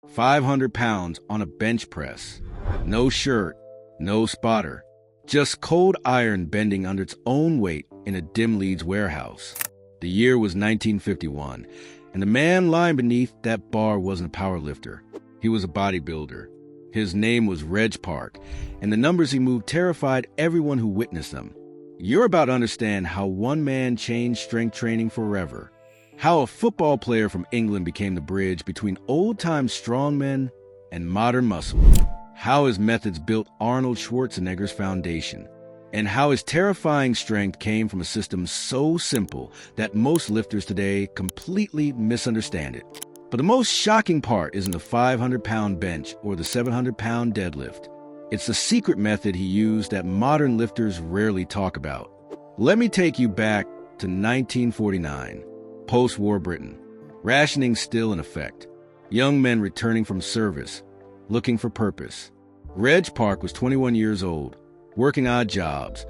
500 pounds on a bench press. No shirt, no spotter. Just cold iron bending under its own weight in a dim Leeds warehouse. The year was 1951, and the man lying beneath that bar wasn't a powerlifter. He was a bodybuilder. His name was Reg Park, and the numbers he moved terrified everyone who witnessed them. You're about to understand how one man changed strength training forever. How a football player from England became the bridge between old-time strongmen and modern muscle. How his methods built Arnold Schwarzenegger's foundation. And how his terrifying strength came from a system so simple that most lifters today completely misunderstand it. But the most shocking part isn't the 500-pound bench or the 700-pound deadlift. It's the secret method he used that modern lifters rarely talk about. Let me take you back to 1949, post-war Britain. Rationing still in effect. Young men returning from service, looking for purpose. Reg Park was 21 years old, working odd jobs,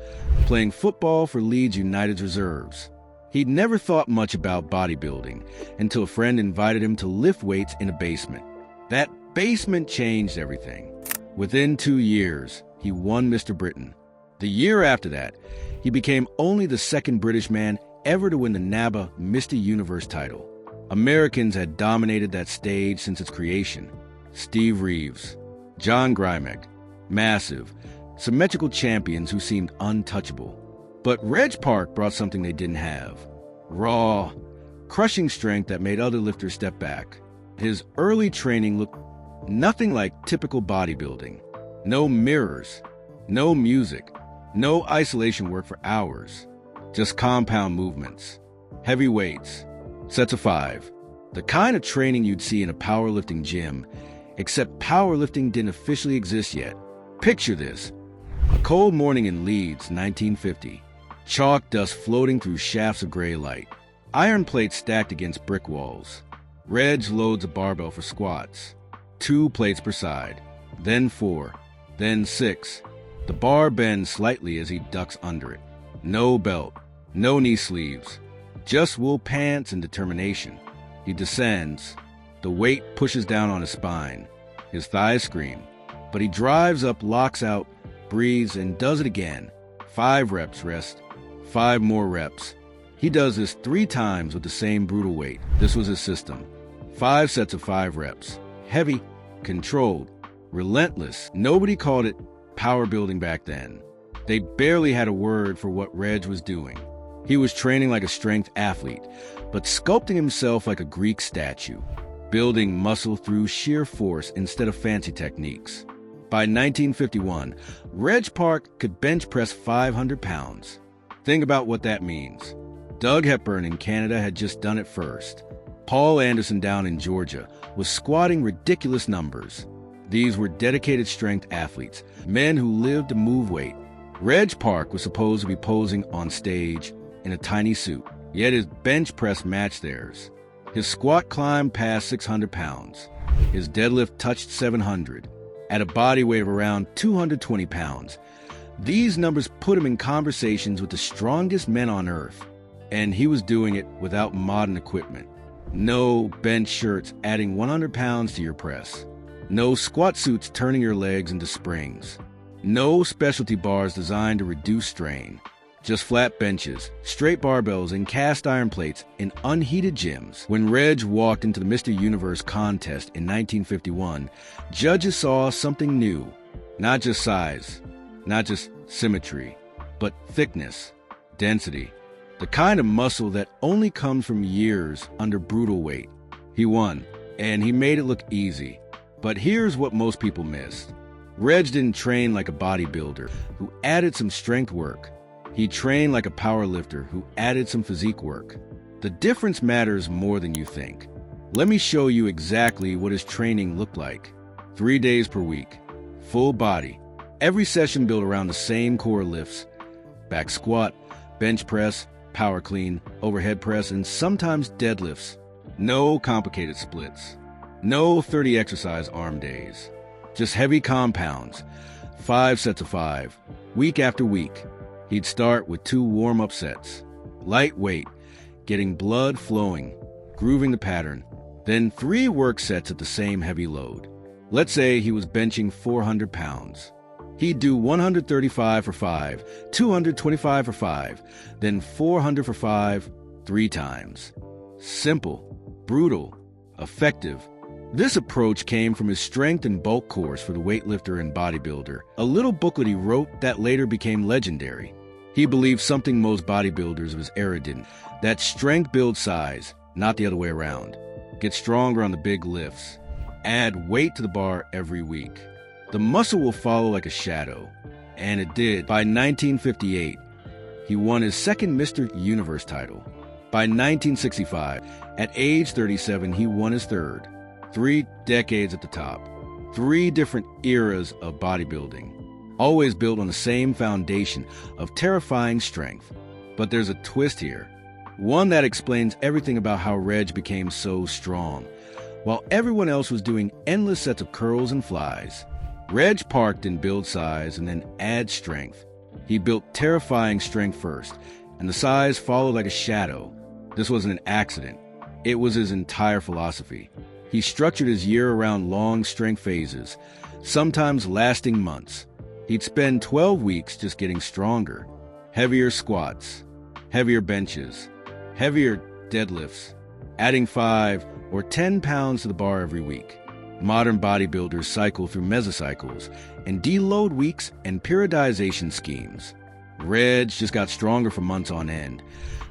playing football for Leeds United's reserves. He'd never thought much about bodybuilding until a friend invited him to lift weights in a basement. That basement changed everything. Within 2 years, he won Mr. Britain. The year after that, he became only the second British man ever to win the NABBA Mr. Universe title. Americans had dominated that stage since its creation. Steve Reeves, John Grymek, massive, symmetrical champions who seemed untouchable. But Reg Park brought something they didn't have. Raw, crushing strength that made other lifters step back. His early training looked nothing like typical bodybuilding. No mirrors, no music, no isolation work for hours. Just compound movements, heavy weights, sets of 5. The kind of training you'd see in a powerlifting gym, except powerlifting didn't officially exist yet. Picture this. A cold morning in Leeds, 1950. Chalk dust floating through shafts of gray light. Iron plates stacked against brick walls. Reg loads a barbell for squats. 2 plates per side. Then 4. Then 6. The bar bends slightly as he ducks under it. No belt. No knee sleeves. Just wool pants and determination. He descends. The weight pushes down on his spine. His thighs scream. But he drives up, locks out, breathes, and does it again. 5 reps, rest. 5 more reps. He does this 3 times with the same brutal weight. This was his system. 5 sets of 5 reps. Heavy, controlled, relentless. Nobody called it powerbuilding back then. They barely had a word for what Reg was doing. He was training like a strength athlete, but sculpting himself like a Greek statue, building muscle through sheer force instead of fancy techniques. By 1951, Reg Park could bench press 500 pounds. Think about what that means. Doug Hepburn in Canada had just done it first. Paul Anderson down in Georgia was squatting ridiculous numbers. These were dedicated strength athletes, men who lived to move weight. Reg Park was supposed to be posing on stage in a tiny suit, yet his bench press matched theirs. His squat climbed past 600 pounds. His deadlift touched 700, at a body weight of around 220 pounds. These numbers put him in conversations with the strongest men on earth, and he was doing it without modern equipment. No bench shirts adding 100 pounds to your press. No squat suits turning your legs into springs. No specialty bars designed to reduce strain. Just flat benches, straight barbells, and cast iron plates in unheated gyms. When Reg walked into the Mr. Universe contest in 1951, judges saw something new. Not just size, not just symmetry, but thickness, density. The kind of muscle that only comes from years under brutal weight. He won, and he made it look easy. But here's what most people missed. Reg didn't train like a bodybuilder who added some strength work. He trained like a powerlifter who added some physique work. The difference matters more than you think. Let me show you exactly what his training looked like. 3 days per week, full body. Every session built around the same core lifts. Back squat, bench press, power clean, overhead press, and sometimes deadlifts. No complicated splits. No 30 exercise arm days. Just heavy compounds. 5 sets of 5, week after week. He'd start with 2 warm-up sets. Lightweight, getting blood flowing, grooving the pattern. then 3 work sets at the same heavy load. Let's say he was benching 400 pounds. He'd do 135 for 5, 225 for 5, then 400 for 5, 3 times. Simple, brutal, effective. This approach came from his strength and bulk course for the weightlifter and bodybuilder, a little booklet he wrote that later became legendary. He believed something most bodybuilders was arrogant, that strength builds size, not the other way around. Get stronger on the big lifts. Add weight to the bar every week. The muscle will follow like a shadow. And it did. By 1958, he won his second Mr. Universe title. By 1965, at age 37, he won his third. 3 decades at the top. 3 different eras of bodybuilding. Always built on the same foundation of terrifying strength. But there's a twist here. One that explains everything about how Reg became so strong. While everyone else was doing endless sets of curls and flies, Reg Park didn't build size and then add strength. He built terrifying strength first, and the size followed like a shadow. This wasn't an accident. It was his entire philosophy. He structured his year around long strength phases, sometimes lasting months. He'd spend 12 weeks just getting stronger. Heavier squats, heavier benches, heavier deadlifts, adding 5 or 10 pounds to the bar every week. Modern bodybuilders cycle through mesocycles and deload weeks and periodization schemes. Reg just got stronger for months on end,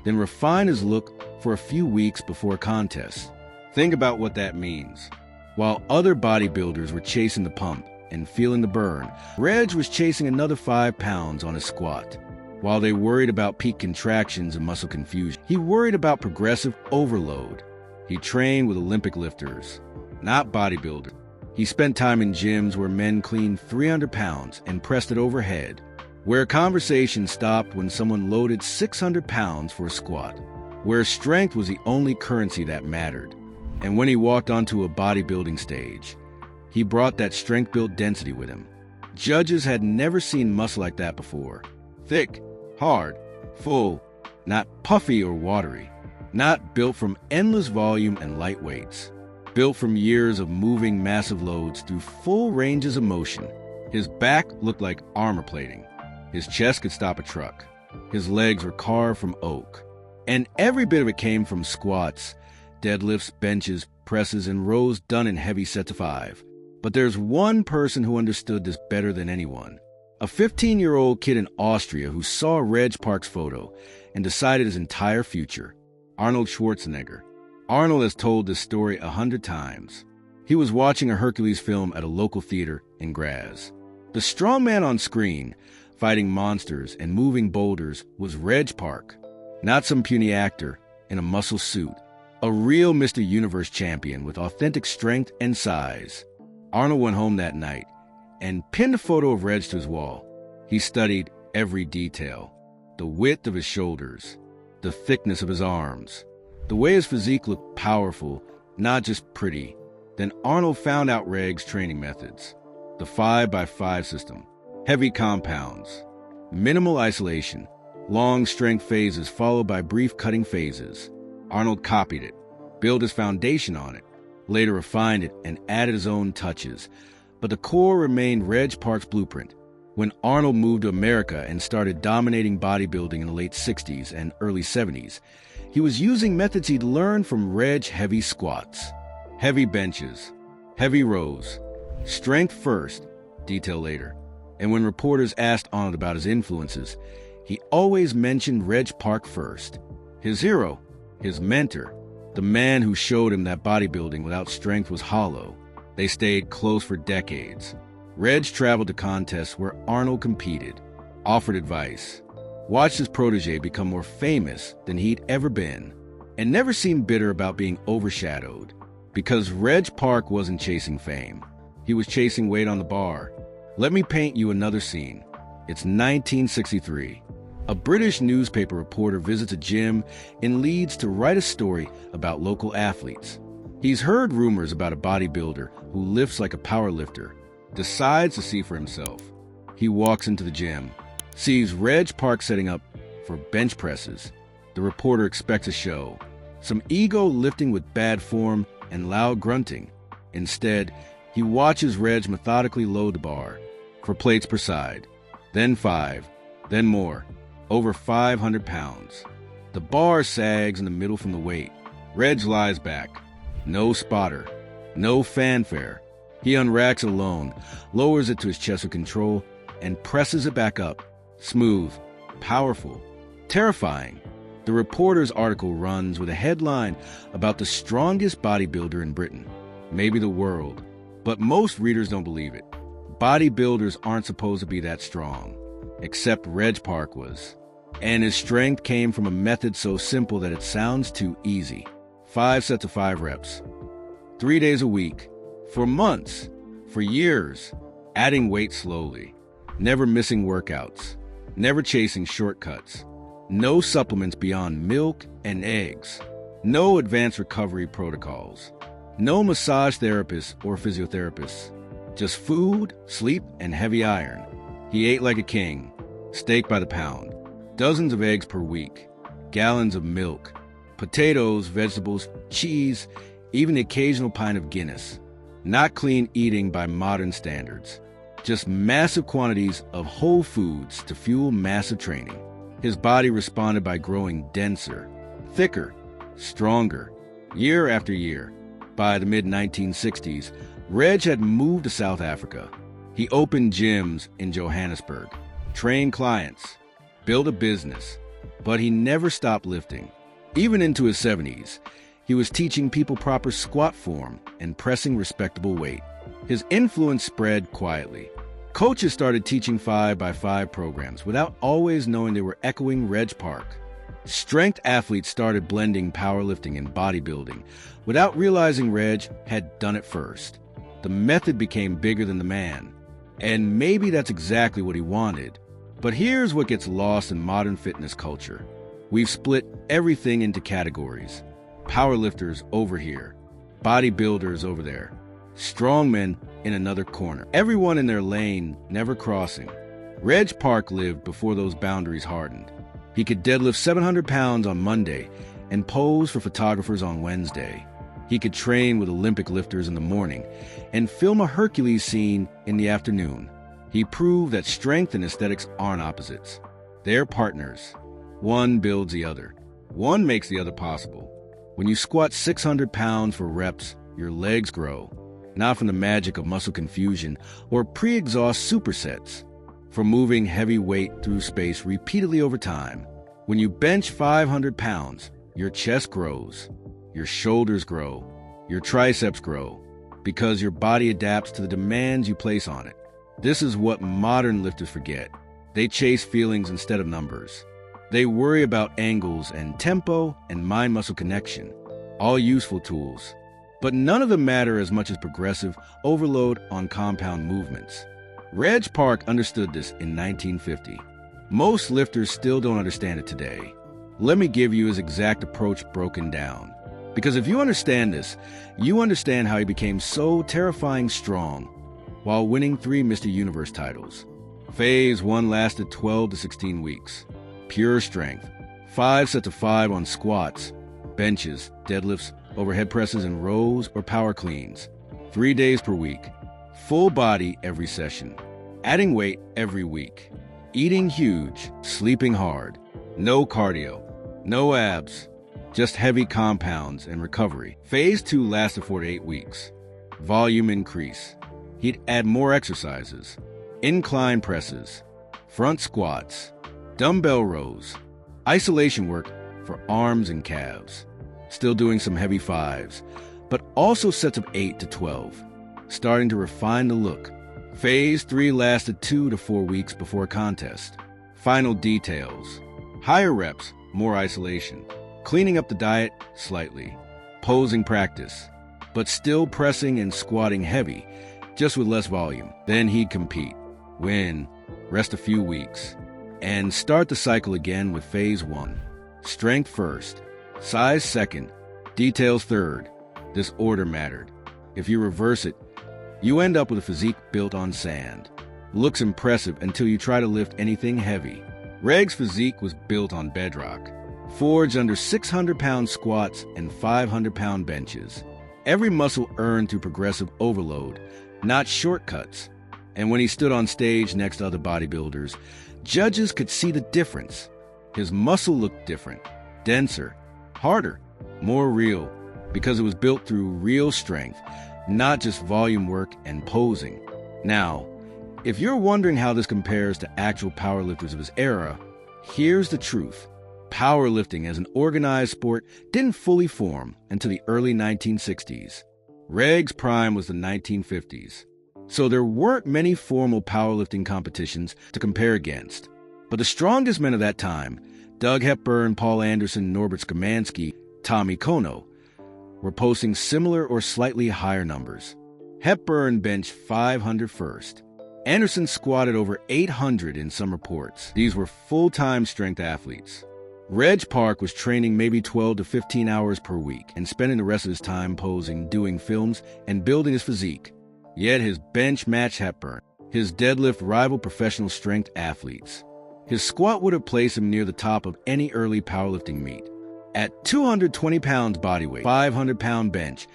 then refined his look for a few weeks before contests. Think about what that means. While other bodybuilders were chasing the pump and feeling the burn, Reg was chasing another 5 pounds on his squat. While they worried about peak contractions and muscle confusion, he worried about progressive overload. He trained with Olympic lifters, not bodybuilders. He spent time in gyms where men cleaned 300 pounds and pressed it overhead, where conversation stopped when someone loaded 600 pounds for a squat, where strength was the only currency that mattered. And when he walked onto a bodybuilding stage, he brought that strength-built density with him. Judges had never seen muscle like that before. Thick, hard, full, not puffy or watery. Not built from endless volume and light weights. Built from years of moving massive loads through full ranges of motion. His back looked like armor plating. His chest could stop a truck. His legs were carved from oak. And every bit of it came from squats, deadlifts, benches, presses, and rows done in heavy sets of 5. But there's one person who understood this better than anyone. A 15-year-old kid in Austria who saw Reg Park's photo and decided his entire future. Arnold Schwarzenegger. Arnold has told this story 100 times. He was watching a Hercules film at a local theater in Graz. The strongman on screen, fighting monsters and moving boulders, was Reg Park. Not some puny actor in a muscle suit. A real Mr. Universe champion with authentic strength and size. Arnold went home that night and pinned a photo of Reg to his wall. He studied every detail. The width of his shoulders, the thickness of his arms, the way his physique looked powerful, not just pretty. Then Arnold found out Reg's training methods. The 5x5 system, heavy compounds, minimal isolation, long strength phases followed by brief cutting phases. Arnold copied it, built his foundation on it, later refined it and added his own touches. But the core remained Reg Park's blueprint. When Arnold moved to America and started dominating bodybuilding in the late 60s and early 70s, he was using methods he'd learned from Reg: heavy squats, heavy benches, heavy rows, strength first, detail later. And when reporters asked Arnold about his influences, he always mentioned Reg Park first. His hero, his mentor, the man who showed him that bodybuilding without strength was hollow. They stayed close for decades. Reg traveled to contests where Arnold competed, offered advice, watched his protege become more famous than he'd ever been, and never seemed bitter about being overshadowed. Because Reg Park wasn't chasing fame. He was chasing weight on the bar. Let me paint you another scene. It's 1963. A British newspaper reporter visits a gym in Leeds to write a story about local athletes. He's heard rumors about a bodybuilder who lifts like a powerlifter, decides to see for himself. He walks into the gym, sees Reg Park setting up for bench presses. The reporter expects a show. Some ego lifting with bad form, and loud grunting. Instead, he watches Reg methodically load the bar, 4 plates per side, then 5, then more, over 500 pounds. The bar sags in the middle from the weight. Reg lies back. No spotter, no fanfare. He unracks it alone, lowers it to his chest with control, and presses it back up. Smooth, powerful, terrifying. The reporter's article runs with a headline about the strongest bodybuilder in Britain, maybe the world. But most readers don't believe it. Bodybuilders aren't supposed to be that strong, except Reg Park was. And his strength came from a method so simple that it sounds too easy. 5 sets of 5 reps, 3 days a week, for months, for years, adding weight slowly, never missing workouts, never chasing shortcuts, no supplements beyond milk and eggs, no advanced recovery protocols, no massage therapists or physiotherapists, just food, sleep, and heavy iron. He ate like a king, steak by the pound, dozens of eggs per week, gallons of milk, potatoes, vegetables, cheese, even the occasional pint of Guinness. Not clean eating by modern standards, just massive quantities of whole foods to fuel massive training. His body responded by growing denser, thicker, stronger, year after year. By the mid-1960s, Reg had moved to South Africa. He opened gyms in Johannesburg, trained clients, built a business, but he never stopped lifting. Even into his 70s, he was teaching people proper squat form and pressing respectable weight. His influence spread quietly. Coaches started teaching 5x5 programs without always knowing they were echoing Reg Park. Strength athletes started blending powerlifting and bodybuilding without realizing Reg had done it first. The method became bigger than the man. And maybe that's exactly what he wanted. But here's what gets lost in modern fitness culture. We've split everything into categories. Powerlifters over here, bodybuilders over there, strongmen in another corner. Everyone in their lane, never crossing. Reg Park lived before those boundaries hardened. He could deadlift 700 pounds on Monday and pose for photographers on Wednesday. He could train with Olympic lifters in the morning and film a Hercules scene in the afternoon. He proved that strength and aesthetics aren't opposites. They're partners. One builds the other. One makes the other possible. When you squat 600 pounds for reps, your legs grow, not from the magic of muscle confusion or pre-exhaust supersets, from moving heavy weight through space repeatedly over time. When you bench 500 pounds, your chest grows, your shoulders grow, your triceps grow, because your body adapts to the demands you place on it. This is what modern lifters forget. They chase feelings instead of numbers. They worry about angles and tempo and mind-muscle connection, all useful tools. But none of them matter as much as progressive overload on compound movements. Reg Park understood this in 1950. Most lifters still don't understand it today. Let me give you his exact approach broken down. Because if you understand this, you understand how he became so terrifying strong while winning 3 Mr. Universe titles. Phase 1 lasted 12 to 16 weeks. Pure strength. 5 sets of 5 on squats, benches, deadlifts, overhead presses, and rows or power cleans. 3 days per week. Full body every session. Adding weight every week. Eating huge, sleeping hard. No cardio. No abs. Just heavy compounds and recovery. Phase 2 lasted 4 to 8 weeks. Volume increase. He'd add more exercises. Incline presses. Front squats. Dumbbell rows, isolation work for arms and calves, still doing some heavy 5s, but also sets of 8 to 12, starting to refine the look. Phase 3 lasted 2 to 4 weeks before contest. Final details: higher reps, more isolation, cleaning up the diet slightly, posing practice, but still pressing and squatting heavy, just with less volume. Then he'd compete, win, rest a few weeks, and start the cycle again with phase 1. Strength first, size second, details third. This order mattered. If you reverse it, you end up with a physique built on sand. Looks impressive until you try to lift anything heavy. Reg's physique was built on bedrock, forged under 600-pound squats and 500-pound benches. Every muscle earned through progressive overload, not shortcuts. And when he stood on stage next to other bodybuilders, judges could see the difference. His muscle looked different, denser, harder, more real, because it was built through real strength, not just volume work and posing. Now, if you're wondering how this compares to actual powerlifters of his era, here's the truth. Powerlifting as an organized sport didn't fully form until the early 1960s. Reg's prime was the 1950s. So there weren't many formal powerlifting competitions to compare against. But the strongest men of that time, Doug Hepburn, Paul Anderson, Norbert Skamansky, Tommy Kono, were posting similar or slightly higher numbers. Hepburn benched 500 first. Anderson squatted over 800 in some reports. These were full-time strength athletes. Reg Park was training maybe 12 to 15 hours per week and spending the rest of his time posing, doing films, and building his physique. Yet his bench matched Hepburn. His deadlift rivaled professional strength athletes. His squat would have placed him near the top of any early powerlifting meet. At 220 pounds body weight, 500-pound bench,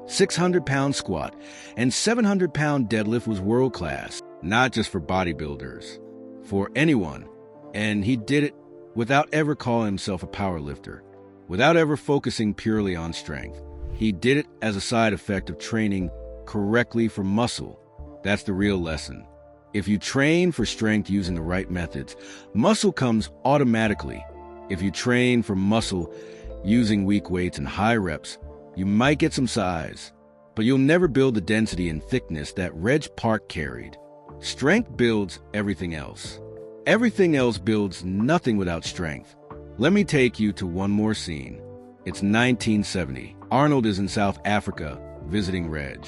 600-pound squat, and 700-pound deadlift was world-class, not just for bodybuilders, for anyone. And he did it without ever calling himself a powerlifter, without ever focusing purely on strength. He did it as a side effect of training correctly for muscle. That's the real lesson. If you train for strength using the right methods, muscle comes automatically. If you train for muscle using weak weights and high reps, you might get some size, but you'll never build the density and thickness that Reg Park carried. Strength builds everything else. Everything else builds nothing without strength. Let me take you to one more scene. It's 1970. Arnold is in South Africa visiting Reg.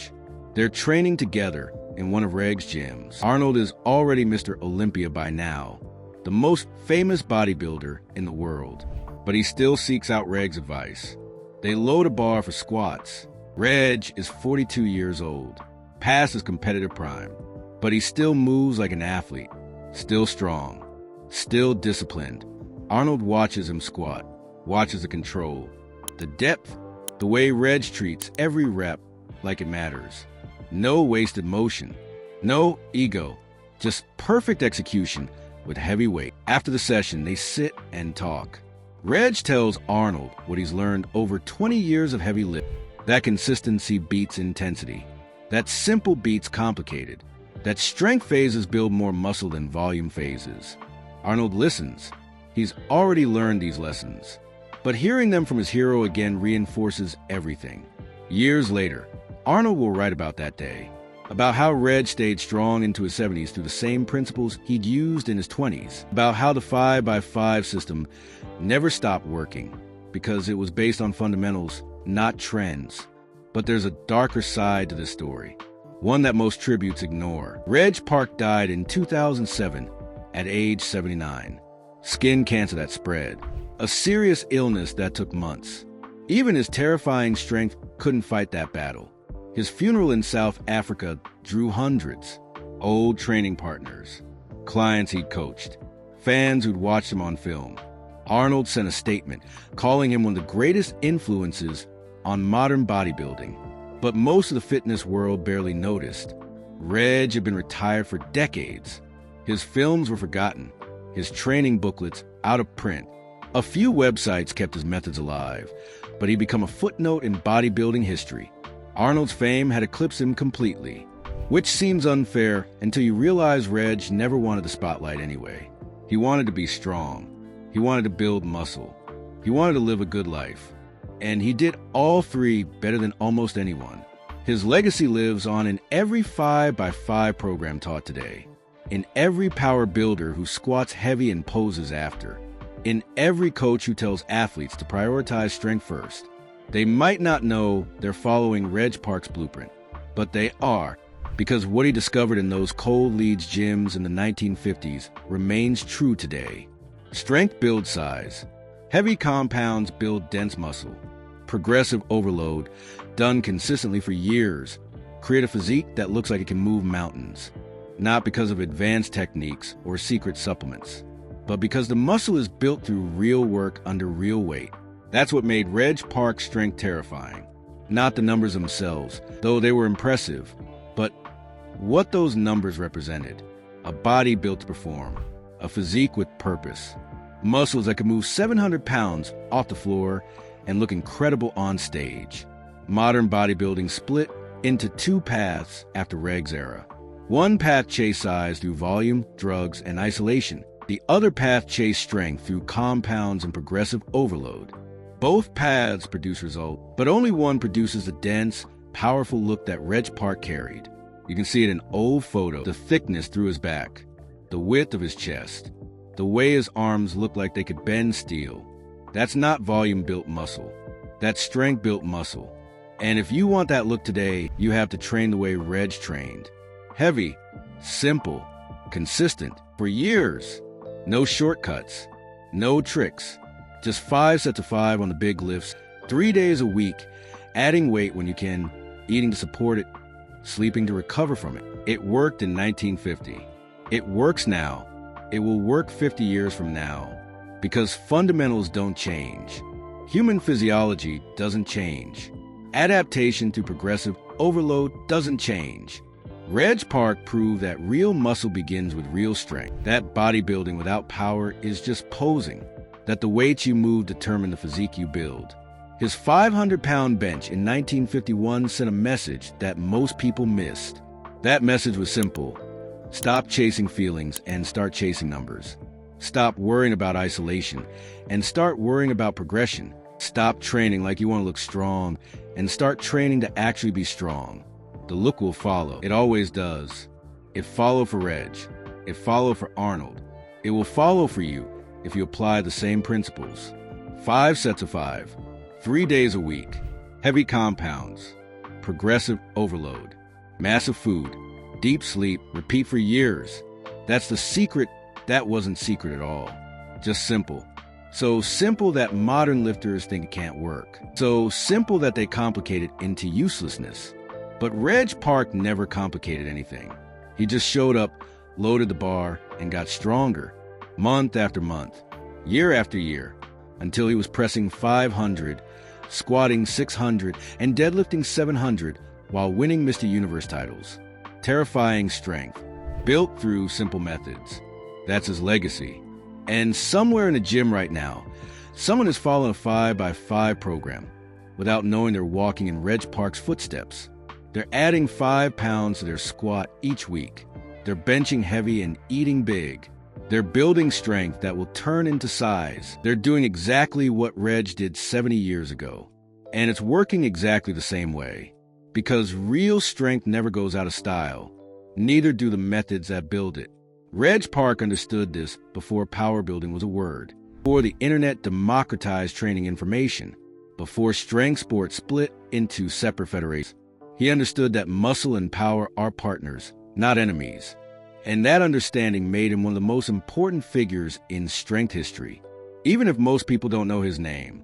They're training together in one of Reg's gyms. Arnold is already Mr. Olympia by now, the most famous bodybuilder in the world, but he still seeks out Reg's advice. They load a bar for squats. Reg is 42 years old, past his competitive prime, but he still moves like an athlete, still strong, still disciplined. Arnold watches him squat, watches the control, the depth, the way Reg treats every rep like it matters. No wasted motion, no ego, just perfect execution with heavy weight. After the session, they sit and talk. Reg tells Arnold what he's learned over 20 years of heavy lifting. That consistency beats intensity. That simple beats complicated. That strength phases build more muscle than volume phases. Arnold listens. He's already learned these lessons. But hearing them from his hero again reinforces everything. Years later, Arnold will write about that day, about how Reg stayed strong into his 70s through the same principles he'd used in his 20s, about how the 5x5 system never stopped working because it was based on fundamentals, not trends. But there's a darker side to this story, one that most tributes ignore. Reg Park died in 2007 at age 79. Skin cancer that spread, a serious illness that took months. Even his terrifying strength couldn't fight that battle. His funeral in South Africa drew hundreds, old training partners, clients he'd coached, fans who'd watched him on film. Arnold sent a statement calling him one of the greatest influences on modern bodybuilding, but most of the fitness world barely noticed. Reg had been retired for decades. His films were forgotten, his training booklets out of print. A few websites kept his methods alive, but he'd become a footnote in bodybuilding history. Arnold's fame had eclipsed him completely, which seems unfair until you realize Reg never wanted the spotlight anyway. He wanted to be strong. He wanted to build muscle. He wanted to live a good life. And he did all three better than almost anyone. His legacy lives on in every 5x5 program taught today, in every power builder who squats heavy and poses after, in every coach who tells athletes to prioritize strength first. They might not know they're following Reg Park's blueprint, but they are, because what he discovered in those cold Leeds gyms in the 1950s remains true today. Strength builds size. Heavy compounds build dense muscle. Progressive overload, done consistently for years, create a physique that looks like it can move mountains. Not because of advanced techniques or secret supplements, but because the muscle is built through real work under real weight. That's what made Reg Park's strength terrifying. not the numbers themselves, though they were impressive, but what those numbers represented. A body built to perform, a physique with purpose, muscles that could move 700 pounds off the floor and look incredible on stage. Modern bodybuilding split into two paths after Reg's era. One path chased size through volume, drugs, and isolation. The other path chased strength through compounds and progressive overload. Both paths produce results, but only one produces the dense, powerful look that Reg Park carried. You can see it in old photos, the thickness through his back, the width of his chest, the way his arms looked like they could bend steel. That's not volume-built muscle. That's strength-built muscle. And if you want that look today, you have to train the way Reg trained. Heavy, simple, consistent, for years. No shortcuts, no tricks. Just 5 sets of 5 on the big lifts, 3 days a week, adding weight when you can, eating to support it, sleeping to recover from it. It worked in 1950. It works now. It will work 50 years from now. Because fundamentals don't change. Human physiology doesn't change. Adaptation to progressive overload doesn't change. Reg Park proved that real muscle begins with real strength. That bodybuilding without power is just posing. That the weights you move determine the physique you build. His 500-pound bench in 1951 sent a message that most people missed. That message was simple. Stop chasing feelings and start chasing numbers. Stop worrying about isolation and start worrying about progression. Stop training like you want to look strong and start training to actually be strong. The look will follow. It always does. It followed for Reg. It followed for Arnold. It will follow for you if you apply the same principles. 5 sets of 5, 3 days a week, heavy compounds, progressive overload, massive food, deep sleep, repeat for years. That's the secret that wasn't secret at all. Just simple. So simple that modern lifters think it can't work. So simple that they complicate it into uselessness. But Reg Park never complicated anything. He just showed up, loaded the bar, and got stronger, month after month, year after year, until he was pressing 500, squatting 600, and deadlifting 700 while winning Mr. Universe titles. Terrifying strength, built through simple methods. That's his legacy. And somewhere in a gym right now, someone is following a 5x5 program without knowing they're walking in Reg Park's footsteps. They're adding 5 pounds to their squat each week. They're benching heavy and eating big. They're building strength that will turn into size. They're doing exactly what Reg did 70 years ago. And it's working exactly the same way. Because real strength never goes out of style. Neither do the methods that build it. Reg Park understood this before powerbuilding was a word. Before the internet democratized training information. Before strength sports split into separate federations. He understood that muscle and power are partners, not enemies. And that understanding made him one of the most important figures in strength history. Even if most people don't know his name,